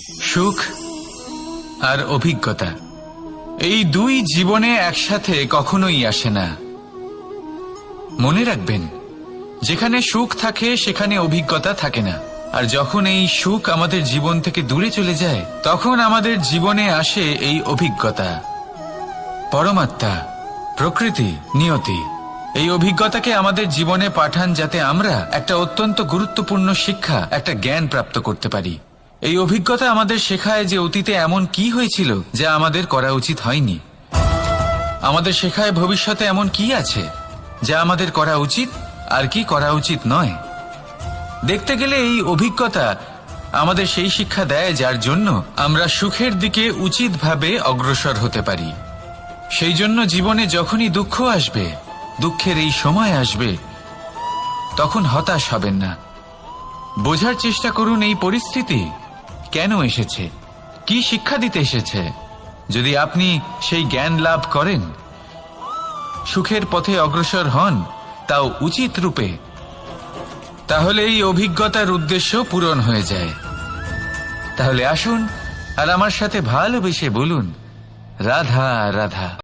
সুখ আর অভিজ্ঞতা, এই দুই জীবনে একসাথে কখনোই আসে না। মনে রাখবেন, যেখানে সুখ থাকে সেখানে অভিজ্ঞতা থাকে না। আর যখন এই সুখ আমাদের জীবন থেকে দূরে চলে যায়, তখন আমাদের জীবনে আসে এই অভিজ্ঞতা। পরমাত্মা, প্রকৃতি, নিয়তি এই অভিজ্ঞতাকে আমাদের জীবনে পাঠান, যাতে আমরা একটা অত্যন্ত গুরুত্বপূর্ণ শিক্ষা, একটা জ্ঞান প্রাপ্ত করতে পারি। এই অভিজ্ঞতা আমাদের শেখায় যে অতীতে এমন কি হয়েছিল যা আমাদের করা উচিত হয়নি। আমাদের শেখায় ভবিষ্যতে এমন কি আছে যা আমাদের করা উচিত আর কি করা উচিত নয়। দেখতে গেলে এই অভিজ্ঞতা আমাদের সেই শিক্ষা দেয় যার জন্য আমরা সুখের দিকে উচিতভাবে অগ্রসর হতে পারি। সেই জন্য জীবনে যখনই দুঃখ আসবে, দুঃখের এই সময় আসবে, তখন হতাশ হবেন না। বোঝার চেষ্টা করুন এই পরিস্থিতি কেন এসেছে, কি শিক্ষা দিতে এসেছে। যদি আপনি সেই জ্ঞান লাভ করেন, সুখের পথে অগ্রসর হন, তাও উচিত রূপে, তাহলে এই অভিজ্ঞতার উদ্দেশ্য পূরণ হয়ে যায়। তাহলে আসুন আর আমার সাথে ভালোবেসে বলুন, রাধা রাধা।